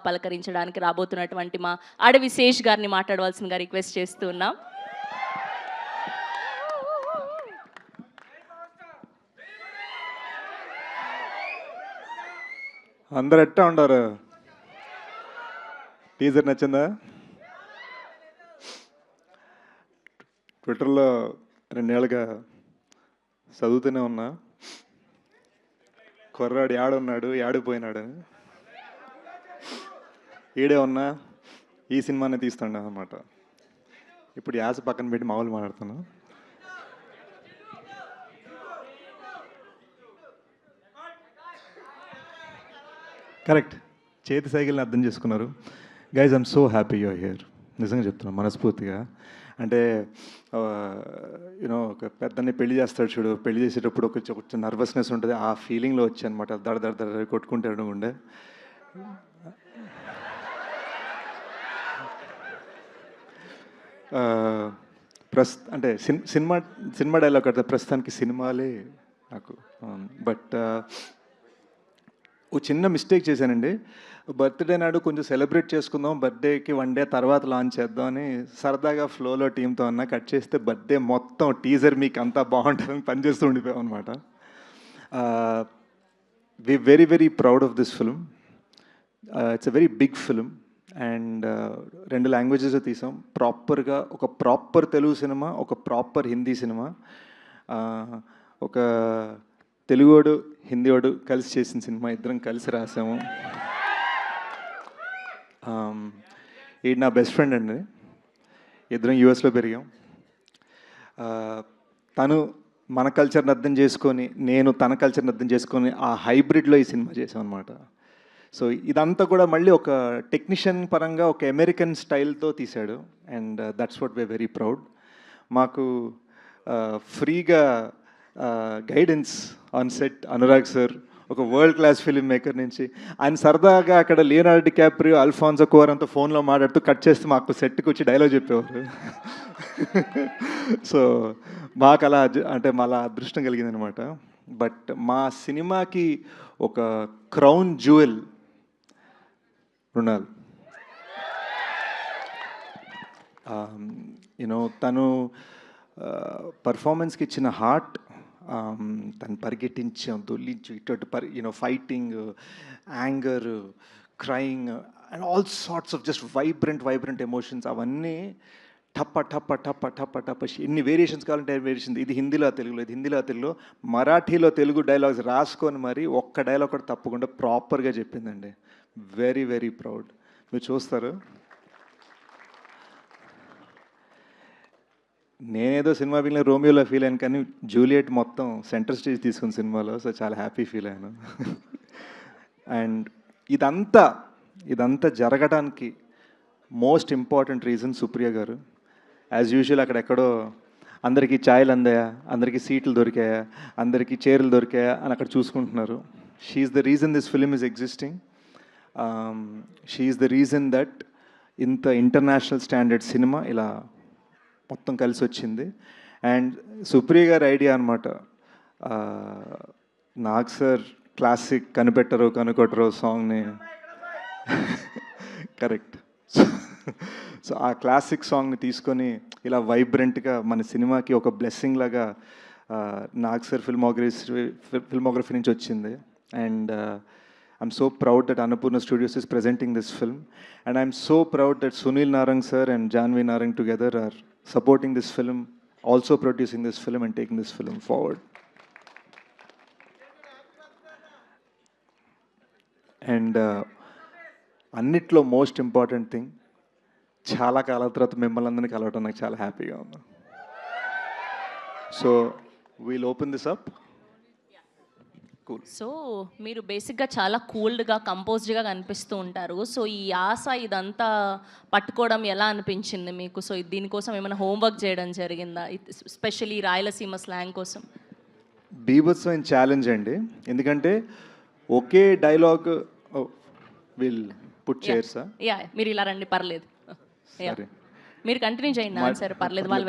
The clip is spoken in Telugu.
పలకరించడానికి రాబోతున్నటువంటి మా అడవి శేష్ గారిని మాట్లాడవలసిందిగా రిక్వెస్ట్ చేస్తూ ఉన్నాం. అందరు ఎట్టా ఉండారు? టీజర్ నచ్చిందా? ట్విట్టర్లో 2 ఏళ్ళుగా చదువుతూనే ఉన్నా, కుర్రాడు యాడున్నాడు, యాడిపోయినాడు. ఈడే ఉన్నా ఈ సినిమానే తీస్తుండ అనమాట. ఇప్పుడు యాస పక్కన పెట్టి మామూలు మాట్లాడుతాను. కరెక్ట్, చేతి సైకిల్ని అర్థం చేసుకున్నారు. Guys, I'm so happy you're here. నిజంగా చెప్తున్నాను మనస్ఫూర్తిగా. అంటే యూనో ఒక పెద్దని పెళ్లి చేస్తాడు చూడు, పెళ్లి చేసేటప్పుడు ఒక నర్వస్నెస్ ఉంటుంది, ఆ ఫీలింగ్లో వచ్చి అనమాట. దడ దడ దడ కొట్టుకుంటాడు ఉండే. అంటే సినిమా డైలాగ్ కడితే ప్రస్తుతానికి సినిమాలే నాకు. బట్ ఓ చిన్న మిస్టేక్ చేశానండి. బర్త్డే నాడు కొంచెం సెలబ్రేట్ చేసుకుందాం, బర్త్డేకి 1 డే తర్వాత లాంచ్ చేద్దాం అని సరదాగా ఫ్లోలో టీంతో అన్న కట్ చేస్తే బర్త్డే మొత్తం టీజర్ మీకు అంతా బాగుంటుందని పనిచేస్తూ ఉండిపోయాం అనమాట. We very very proud of this film. It's a very big film and 2 languages తీసాం. ప్రాపర్గా ఒక ప్రాపర్ తెలుగు సినిమా, ఒక ప్రాపర్ హిందీ సినిమా. ఒక తెలుగోడు హిందీవాడు కలిసి చేసిన సినిమా, ఇద్దరం కలిసి రాసాము. ఈడు నా బెస్ట్ ఫ్రెండ్ అండి, ఇద్దరం యూఎస్లో పెరిగాం. తను మన కల్చర్ని అర్థం చేసుకొని, నేను తన కల్చర్ని అర్థం చేసుకొని ఆ హైబ్రిడ్లో ఈ సినిమా చేసాం అనమాట. సో ఇదంతా కూడా మళ్ళీ ఒక టెక్నీషియన్ పరంగా ఒక అమెరికన్ స్టైల్తో తీశాడు and that's what we are very proud. మాకు ఫ్రీగా guidance on set Anurag sir, ఒక వరల్డ్ క్లాస్ ఫిల్మ్ మేకర్ నుంచి. ఆయన సరదాగా అక్కడ లియోనార్డో డికాప్రియో, అల్ఫాన్సో కుఆరోన్ అంతా ఫోన్లో మాట్లాడుతూ కట్ చేస్తే మాకు సెట్కి వచ్చి డైలాగ్ చెప్పేవారు. సో మాకు అలా అంటే అలా అదృష్టం కలిగిందనమాట. బట్ మా సినిమాకి ఒక క్రౌన్ జ్యువెల్ మృణాల్. యూనో తను పర్ఫార్మెన్స్కి ఇచ్చిన హార్ట్, తను పరిగెట్టించాం, దొల్లించు ఇటు you know fighting, anger, crying and all sorts of just vibrant emotions. అవన్నీ టప్ప టప్ప టప్ప టప్ప టప్ప ఎన్ని వేరియేషన్స్ కావాలంటే వేరియేషన్. ఇది హిందీలో తెలుగులో, ఇది హిందీలో తెలుగులో, మరాఠీలో తెలుగు డైలాగ్స్ రాసుకొని మరి ఒక్క డైలాగ్ కూడా తప్పకుండా ప్రాపర్గా చెప్పిందండి. Very very proud. మీరు చూస్తారు. నేనేదో సినిమా ఫీల్ రోమియోలో ఫీల్ అయ్యాను, కానీ జూలియట్ మొత్తం సెంటర్ స్టేజ్ తీసుకున్న సినిమాలో. సో చాలా హ్యాపీ ఫీల్ అయ్యాను. అండ్ ఇదంతా జరగడానికి మోస్ట్ ఇంపార్టెంట్ రీజన్ సుప్రియ గారు. యాజ్ యూజువల్ అక్కడెక్కడో అందరికీ ఛాయలు అందాయా, అందరికీ సీట్లు దొరికాయా, అందరికీ చీరలు దొరికాయా అని అక్కడ చూసుకుంటున్నారు. She is the reason this film is existing. She is the reason that ఇంత ఇంటర్నేషనల్ స్టాండర్డ్ సినిమా ఇలా మొత్తం కలిసి వచ్చింది. అండ్ సుప్రియ గారి ఐడియా అనమాట. నాగ్ సార్ క్లాసిక్ కనిపెట్టరు కనుకొట్టరు సాంగ్ని కరెక్ట్. సో ఆ క్లాసిక్ సాంగ్ని తీసుకొని ఇలా వైబ్రెంట్గా మన సినిమాకి ఒక బ్లెస్సింగ్ లాగా నాగ్ సార్ ఫిల్మోగ్రఫీ నుంచి వచ్చింది. And I'm so proud that Annapurna Studios is presenting this film, and I'm so proud that Sunil Narang sir and Janvi Narang together are supporting this film, also producing this film and taking this film forward. And అన్నిట్లో మోస్ట్ ఇంపార్టెంట్ థింగ్, చాలా కాలం తర్వాత మిమ్మల్ని అందరినీ కలవటం నాకు చాలా హ్యాపీగా ఉంది. So we'll open this up. So మీరు బేసిక్గా చాలా కూల్డ్గా కంపోజ్డ్గా కనిపిస్తూ ఉంటారు. సో ఈ ఆశ ఇదంతా పట్టుకోవడం ఎలా అనిపించింది మీకు? సో దీనికోసం ఏమైనా హోంవర్క్ చేయడం జరిగిందా, స్పెషల్లీ రాయలసీమ స్లాంగ్ కోసం? బీభత్సమైన ఛాలెంజ్ అండి, ఎందుకంటే ఒకే డైలాగ్ విల్ పుట్ చేర్సా. యా, మీరు ఇలా రండి, పర్లేదు. మీరు కంటిన్యూ చేయండి ఆన్సర్, పర్లేదు. వాళ్ళు